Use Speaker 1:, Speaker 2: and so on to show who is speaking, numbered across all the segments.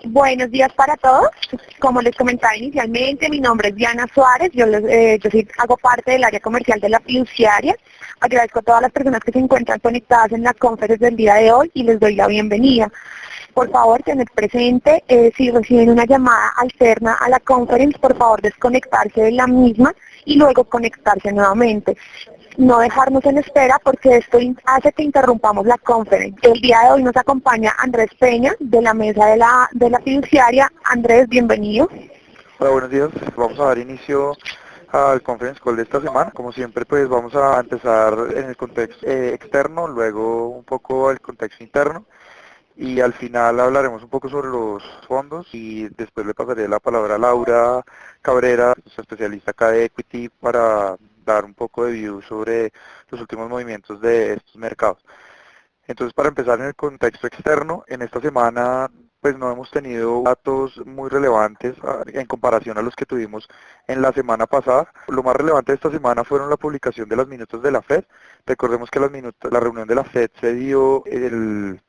Speaker 1: Buenos días para todos. Como les comentaba inicialmente, mi nombre es Diana Suárez, hago parte del área comercial de la fiduciaria. Agradezco a todas las personas que se encuentran conectadas en la conferencia del día de hoy y les doy la bienvenida. Por favor, tener presente, si reciben una llamada alterna a la conferencia, por favor desconectarse de la misma y luego conectarse nuevamente. No dejarnos en espera porque esto hace que interrumpamos la conferencia. El día de hoy nos acompaña Andrés Peña de la mesa de la fiduciaria. Andrés, bienvenido.
Speaker 2: Hola, buenos días. Vamos a dar inicio al conference call de esta semana. Como siempre, pues vamos a empezar en el contexto externo, luego un poco el contexto interno y al final hablaremos un poco sobre los fondos y después le pasaré la palabra a Laura Cabrera, nuestra especialista acá de Equity, para dar un poco de view sobre los últimos movimientos de estos mercados. Entonces, para empezar en el contexto externo, en esta semana pues no hemos tenido datos muy relevantes en comparación a los que tuvimos en la semana pasada. Lo más relevante de esta semana fueron la publicación de las minutas de la Fed. Recordemos que la reunión de la Fed se dio en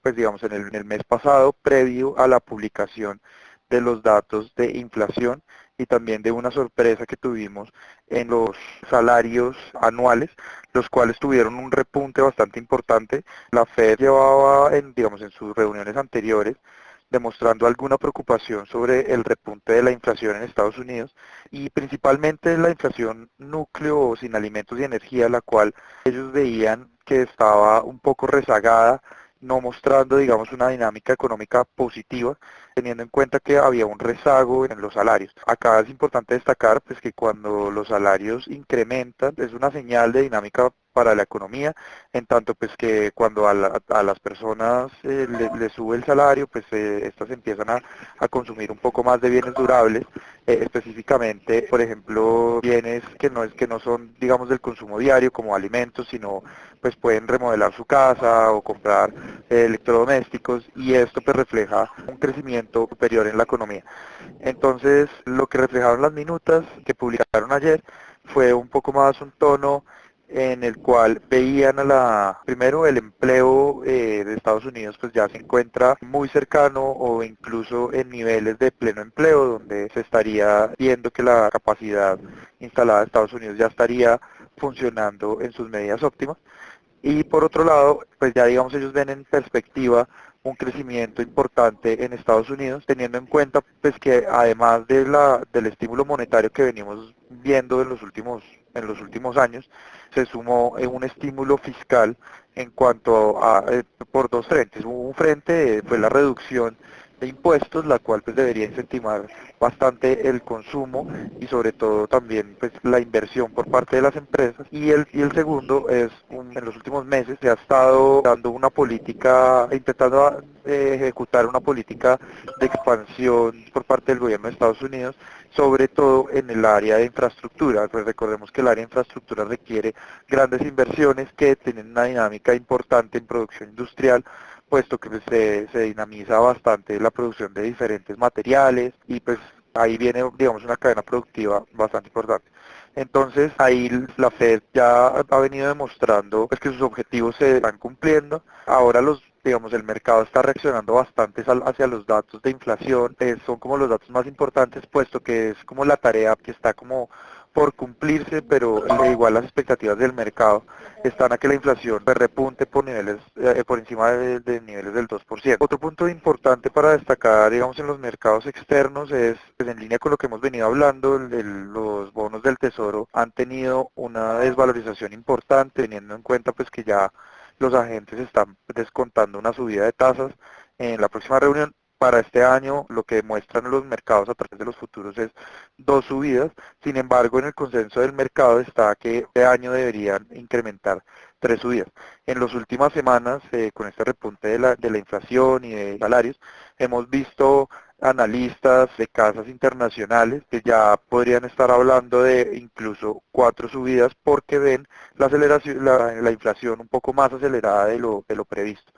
Speaker 2: el mes pasado, previo a la publicación de los datos de inflación y también de una sorpresa que tuvimos en los salarios anuales, los cuales tuvieron un repunte bastante importante. La Fed llevaba en sus reuniones anteriores demostrando alguna preocupación sobre el repunte de la inflación en Estados Unidos y principalmente la inflación núcleo sin alimentos y energía, la cual ellos veían que estaba un poco rezagada, no mostrando, digamos, una dinámica económica positiva, teniendo en cuenta que había un rezago en los salarios. Acá es importante destacar pues que cuando los salarios incrementan es una señal de dinámica para la economía, en tanto pues que cuando a las personas le sube el salario, pues estas empiezan a consumir un poco más de bienes durables, específicamente, por ejemplo, bienes que no son, digamos, del consumo diario como alimentos, sino pues pueden remodelar su casa o comprar electrodomésticos, y esto pues refleja un crecimiento superior en la economía. Entonces, lo que reflejaron las minutas que publicaron ayer fue un poco más un tono en el cual veían primero el empleo de Estados Unidos pues ya se encuentra muy cercano o incluso en niveles de pleno empleo, donde se estaría viendo que la capacidad instalada de Estados Unidos ya estaría funcionando en sus medidas óptimas. Y por otro lado, pues ya digamos ellos ven en perspectiva un crecimiento importante en Estados Unidos, teniendo en cuenta pues que además del estímulo monetario que venimos viendo en los últimos años, se sumó un estímulo fiscal en cuanto a por dos frentes. Un frente fue la reducción de impuestos, la cual pues debería incentivar bastante el consumo y sobre todo también pues la inversión por parte de las empresas, y el segundo es en los últimos meses se ha estado dando una política, intentando ejecutar una política de expansión por parte del gobierno de Estados Unidos, sobre todo en el área de infraestructura. Pues recordemos que el área de infraestructura requiere grandes inversiones que tienen una dinámica importante en producción industrial, puesto que pues, se dinamiza bastante la producción de diferentes materiales y pues ahí viene, digamos, una cadena productiva bastante importante. Entonces ahí la Fed ya ha venido demostrando pues, que sus objetivos se están cumpliendo. Ahora digamos, el mercado está reaccionando bastante hacia los datos de inflación, son como los datos más importantes, puesto que es como la tarea que está como por cumplirse, pero igual las expectativas del mercado están a que la inflación pues, repunte por niveles por encima de niveles del 2%. Otro punto importante para destacar, digamos, en los mercados externos es, pues, en línea con lo que hemos venido hablando, los bonos del Tesoro han tenido una desvalorización importante, teniendo en cuenta pues que ya los agentes están descontando una subida de tasas en la próxima reunión. Para este año lo que muestran los mercados a través de los futuros es dos subidas. Sin embargo, en el consenso del mercado está que este año deberían incrementar tres subidas. En las últimas semanas, con este repunte de la inflación y de salarios, hemos visto analistas de casas internacionales que ya podrían estar hablando de incluso cuatro subidas, porque ven la aceleración, la inflación un poco más acelerada de lo previsto.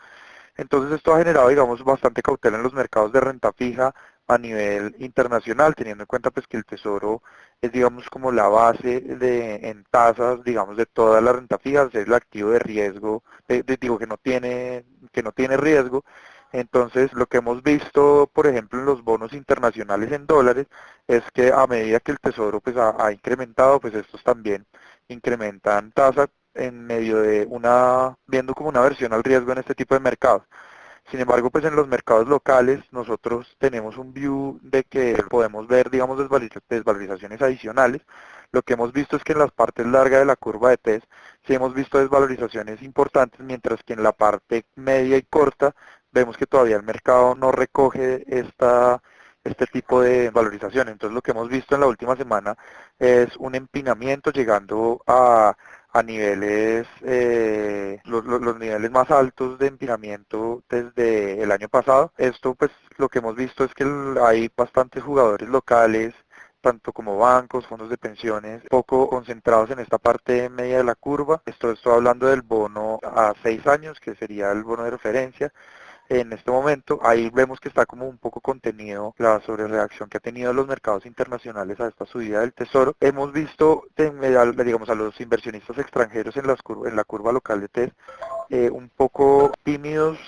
Speaker 2: Entonces esto ha generado, digamos, bastante cautela en los mercados de renta fija a nivel internacional, teniendo en cuenta pues que el Tesoro es, digamos, como la base en tasas, digamos, de toda la renta fija, es el activo de riesgo, digo que no tiene riesgo, Entonces, lo que hemos visto, por ejemplo, en los bonos internacionales en dólares, es que a medida que el Tesoro pues, ha incrementado, pues estos también incrementan tasa en medio de viendo como una versión al riesgo en este tipo de mercados. Sin embargo, pues en los mercados locales nosotros tenemos un view de que podemos ver, digamos, desvalorizaciones adicionales. Lo que hemos visto es que en las partes largas de la curva de TES sí hemos visto desvalorizaciones importantes, mientras que en la parte media y corta vemos que todavía el mercado no recoge este tipo de valorización. Entonces lo que hemos visto en la última semana es un empinamiento llegando a niveles, los niveles más altos de empinamiento desde el año pasado. Esto pues lo que hemos visto es que hay bastantes jugadores locales, tanto como bancos, fondos de pensiones, poco concentrados en esta parte media de la curva. Estoy hablando del bono a 6 años, que sería el bono de referencia. En este momento, ahí vemos que está como un poco contenido la sobrereacción que ha tenido los mercados internacionales a esta subida del tesoro. Hemos visto, digamos, a los inversionistas extranjeros en la curva local de TES un poco tímidos,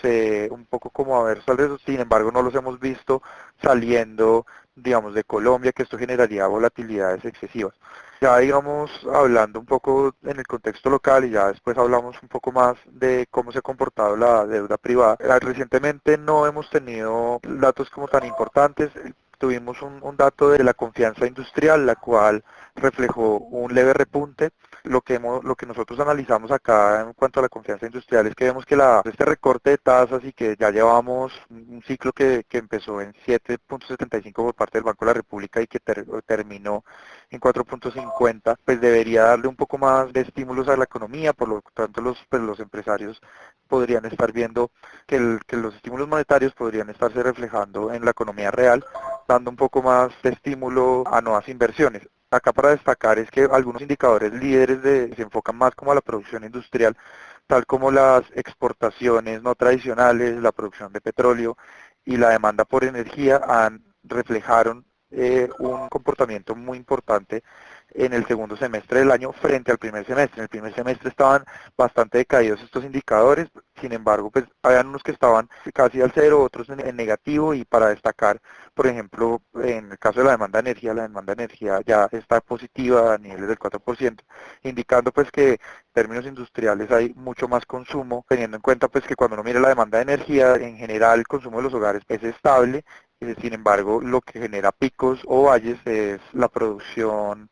Speaker 2: un poco como a ver, sin embargo no los hemos visto saliendo, digamos, de Colombia, que esto generaría volatilidades excesivas. Ya digamos, hablando un poco en el contexto local y ya después hablamos un poco más de cómo se ha comportado la deuda privada. Recientemente no hemos tenido datos como tan importantes. Tuvimos un dato de la confianza industrial, la cual reflejó un leve repunte. Lo que nosotros analizamos acá en cuanto a la confianza industrial es que vemos que este recorte de tasas y que ya llevamos un ciclo que empezó en 7.75 por parte del Banco de la República y que terminó en 4.50, pues debería darle un poco más de estímulos a la economía. Por lo tanto los empresarios podrían estar viendo que los estímulos monetarios podrían estarse reflejando en la economía real, dando un poco más de estímulo a nuevas inversiones. Acá para destacar es que algunos indicadores líderes se enfocan más como a la producción industrial, tal como las exportaciones no tradicionales, la producción de petróleo y la demanda por energía reflejaron un comportamiento muy importante en el segundo semestre del año frente al primer semestre. En el primer semestre estaban bastante decaídos estos indicadores, sin embargo, pues habían unos que estaban casi al cero, otros en negativo, y para destacar, por ejemplo, en el caso de la demanda de energía ya está positiva a niveles del 4%, indicando pues que en términos industriales hay mucho más consumo, teniendo en cuenta pues que cuando uno mira la demanda de energía, en general el consumo de los hogares es estable. Sin embargo, lo que genera picos o valles es la producción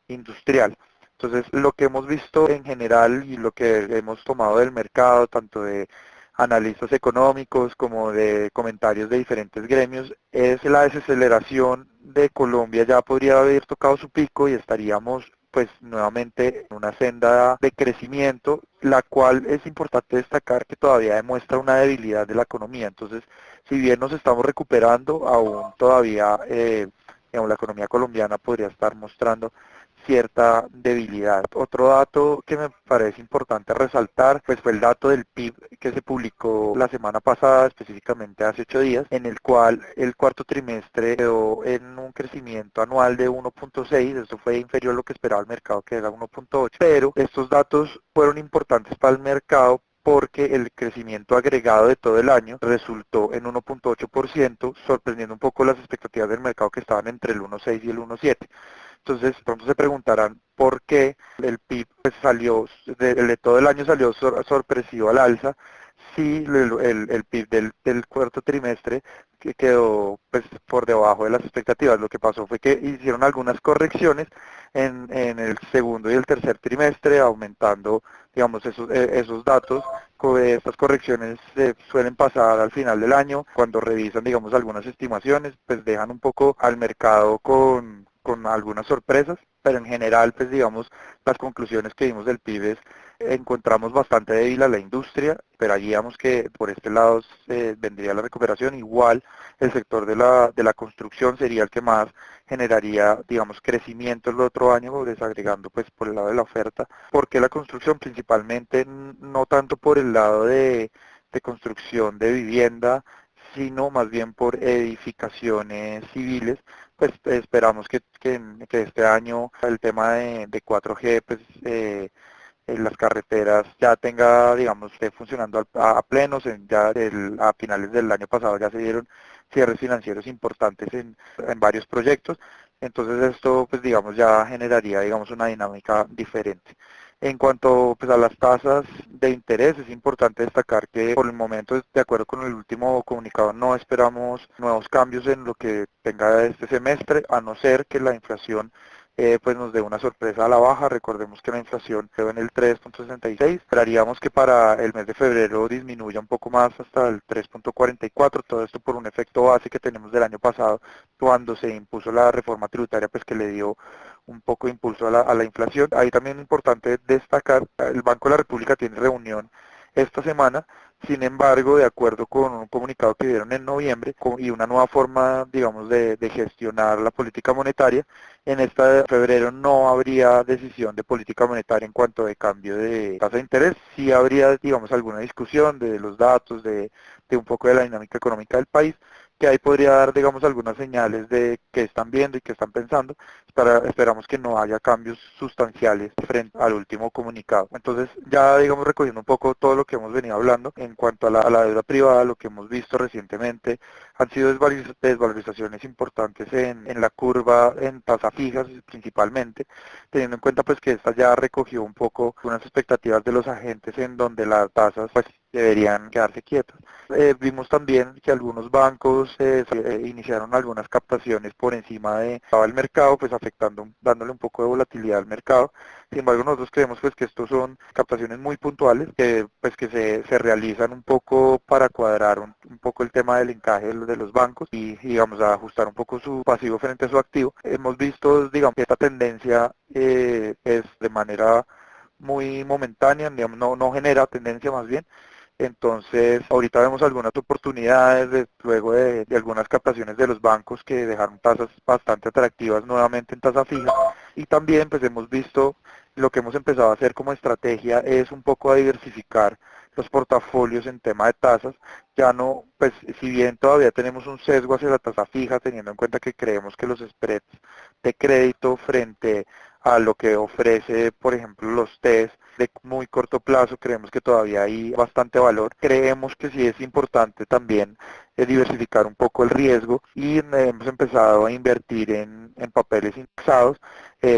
Speaker 2: industrial. Entonces, lo que hemos visto en general y lo que hemos tomado del mercado, tanto de analistas económicos como de comentarios de diferentes gremios, es la desaceleración de Colombia. Ya podría haber tocado su pico y estaríamos pues nuevamente en una senda de crecimiento, la cual es importante destacar que todavía demuestra una debilidad de la economía. Entonces, si bien nos estamos recuperando, aún todavía digamos, la economía colombiana podría estar mostrando cierta debilidad. Otro dato que me parece importante resaltar, pues fue el dato del PIB que se publicó la semana pasada, específicamente hace 8 días, en el cual el cuarto trimestre quedó en un crecimiento anual de 1.6, esto fue inferior a lo que esperaba el mercado, que era 1.8, pero estos datos fueron importantes para el mercado porque el crecimiento agregado de todo el año resultó en 1.8%, sorprendiendo un poco las expectativas del mercado que estaban entre el 1.6 y el 1.7. Entonces, pronto se preguntarán por qué el PIB pues, salió, de todo el año salió sorpresivo al alza, si el PIB del cuarto trimestre que quedó pues, por debajo de las expectativas. Lo que pasó fue que hicieron algunas correcciones en el segundo y el tercer trimestre, aumentando, digamos, esos datos. Estas correcciones suelen pasar al final del año, cuando revisan, digamos, algunas estimaciones, pues dejan un poco al mercado con algunas sorpresas, pero en general, pues digamos, las conclusiones que vimos del PIB es, encontramos bastante débil a la industria, pero digamos que por este lado vendría la recuperación. Igual el sector de la construcción sería el que más generaría, digamos, crecimiento el otro año, desagregando pues por el lado de la oferta. ¿Por qué la construcción? Principalmente no tanto por el lado de construcción de vivienda, sino más bien por edificaciones civiles. Pues esperamos que este año el tema de 4G pues las carreteras ya tenga, digamos, esté funcionando a plenos, a finales del año pasado ya se dieron cierres financieros importantes en varios proyectos, entonces esto pues digamos ya generaría digamos una dinámica diferente. En cuanto pues, a las tasas de interés, es importante destacar que por el momento, de acuerdo con el último comunicado, no esperamos nuevos cambios en lo que tenga este semestre, a no ser que la inflación pues nos dé una sorpresa a la baja. Recordemos que la inflación quedó en el 3.66, esperaríamos que para el mes de febrero disminuya un poco más hasta el 3.44, todo esto por un efecto base que tenemos del año pasado, cuando se impuso la reforma tributaria, pues que le dio un poco de impulso a la inflación. Ahí también es importante destacar, el Banco de la República tiene reunión esta semana, sin embargo, de acuerdo con un comunicado que dieron en noviembre y una nueva forma, digamos, de gestionar la política monetaria, en esta de febrero no habría decisión de política monetaria en cuanto de cambio de tasa de interés, sí habría, digamos, alguna discusión de los datos, de un poco de la dinámica económica del país, que ahí podría dar, digamos, algunas señales de qué están viendo y qué están pensando. Esperamos que no haya cambios sustanciales frente al último comunicado. Entonces, ya, digamos, recogiendo un poco todo lo que hemos venido hablando, en cuanto a la deuda privada, lo que hemos visto recientemente han sido desvalorizaciones importantes en la curva en tasas fijas principalmente, teniendo en cuenta pues que esta ya recogió un poco unas expectativas de los agentes en donde las tasas pues deberían quedarse quietas. Vimos también que algunos bancos iniciaron algunas captaciones por encima del mercado, pues afectando, dándole un poco de volatilidad al mercado. Sin embargo, nosotros creemos pues que estos son captaciones muy puntuales, que pues que se realizan un poco para cuadrar un poco el tema del encaje de los bancos y digamos a ajustar un poco su pasivo frente a su activo. Hemos visto, digamos, que esta tendencia es de manera muy momentánea, digamos, no genera tendencia más bien. Entonces, ahorita vemos algunas oportunidades luego de algunas captaciones de los bancos que dejaron tasas bastante atractivas nuevamente en tasa fija. Y también pues hemos visto lo que hemos empezado a hacer como estrategia es un poco a diversificar los portafolios en tema de tasas. Ya no, pues si bien todavía tenemos un sesgo hacia la tasa fija, teniendo en cuenta que creemos que los spreads de crédito frente a lo que ofrece, por ejemplo, los TES de muy corto plazo, creemos que todavía hay bastante valor. Creemos que sí es importante también diversificar un poco el riesgo y hemos empezado a invertir en papeles indexados,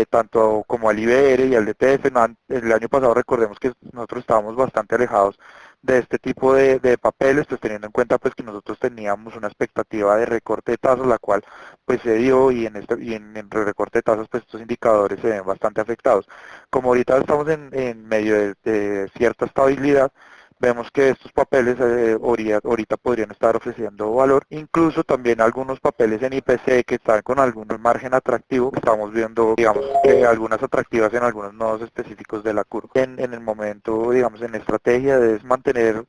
Speaker 2: tanto como al IBR y al DTF. El año pasado recordemos que nosotros estábamos bastante alejados de este tipo de papeles, pues teniendo en cuenta pues que nosotros teníamos una expectativa de recorte de tasas, la cual pues se dio y en el recorte de tasas pues estos indicadores se ven bastante afectados. Como ahorita estamos en medio de cierta estabilidad, vemos que estos papeles ahorita podrían estar ofreciendo valor, incluso también algunos papeles en IPC que están con algún margen atractivo, estamos viendo, digamos, que algunas atractivas en algunos nodos específicos de la curva. En el momento, digamos, en estrategia es mantener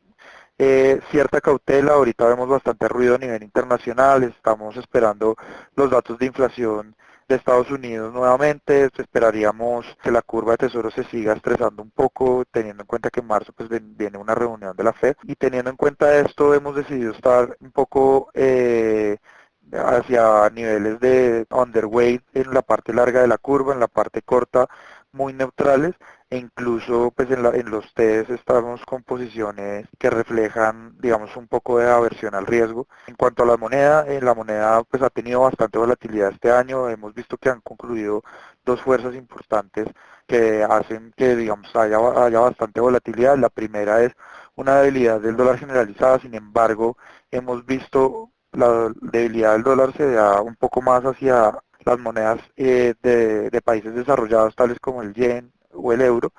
Speaker 2: cierta cautela. Ahorita vemos bastante ruido a nivel internacional, estamos esperando los datos de inflación de Estados Unidos nuevamente, esperaríamos que la curva de tesoro se siga estresando un poco, teniendo en cuenta que en marzo pues viene una reunión de la Fed, y teniendo en cuenta esto hemos decidido estar un poco hacia niveles de underweight en la parte larga de la curva, en la parte corta muy neutrales, e incluso pues en los TES estamos con posiciones que reflejan digamos un poco de aversión al riesgo. En cuanto a la moneda, la moneda pues ha tenido bastante volatilidad este año, hemos visto que han concluido dos fuerzas importantes que hacen que digamos haya bastante volatilidad. La primera es una debilidad del dólar generalizada, sin embargo hemos visto la debilidad del dólar se da un poco más hacia las monedas de países desarrollados tales como el yen o el euro,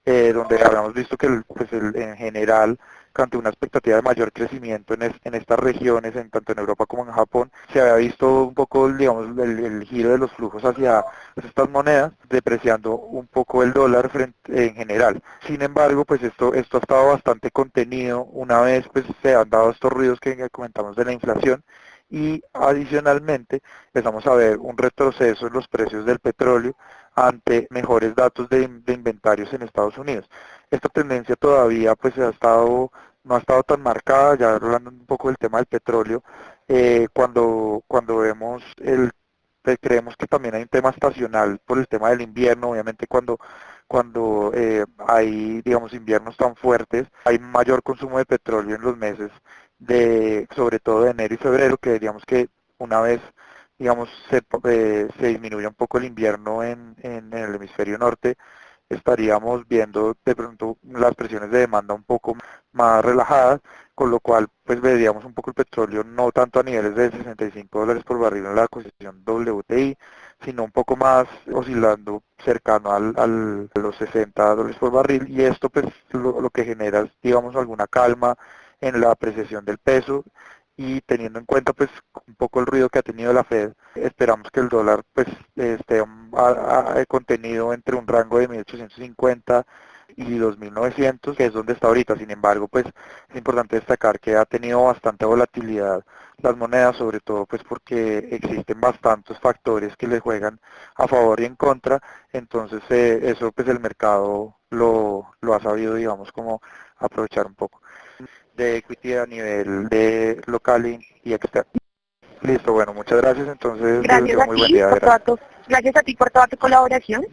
Speaker 2: donde habíamos visto que en general, ante una expectativa de mayor crecimiento en estas regiones, en tanto en Europa como en Japón, se había visto un poco, digamos, el giro de los flujos hacia estas monedas, depreciando un poco el dólar en general. Sin embargo, pues esto ha estado bastante contenido una vez pues se han dado estos ruidos que comentamos de la inflación, y adicionalmente empezamos a ver un retroceso en los precios del petróleo ante mejores datos de inventarios en Estados Unidos. Esta tendencia todavía pues no ha estado tan marcada, ya hablando un poco del tema del petróleo, cuando vemos creemos que también hay un tema estacional por el tema del invierno. Obviamente cuando cuando hay, digamos, inviernos tan fuertes, hay mayor consumo de petróleo en los meses sobre todo de enero y febrero, que digamos que una vez, digamos, se disminuye un poco el invierno en el hemisferio norte, estaríamos viendo de pronto las presiones de demanda un poco más relajadas, con lo cual pues veríamos un poco el petróleo no tanto a niveles de $65 por barril en la cotización WTI, sino un poco más oscilando cercano a los $60 por barril, y esto pues lo que genera es, digamos, alguna calma en la apreciación del peso, y teniendo en cuenta pues un poco el ruido que ha tenido la Fed, esperamos que el dólar pues esté contenido entre un rango de 1.850 y 2.900, que es donde está ahorita. Sin embargo, pues es importante destacar que ha tenido bastante volatilidad las monedas, sobre todo pues porque existen bastantes factores que le juegan a favor y en contra. Entonces eso pues el mercado lo ha sabido, digamos, como aprovechar un poco de equity a nivel de local y externo. Listo, bueno, muchas gracias. Entonces les
Speaker 1: Gracias
Speaker 2: deseo
Speaker 1: a
Speaker 2: muy buen
Speaker 1: ti
Speaker 2: día.
Speaker 1: por
Speaker 2: Gracias.
Speaker 1: gracias a ti por toda tu colaboración.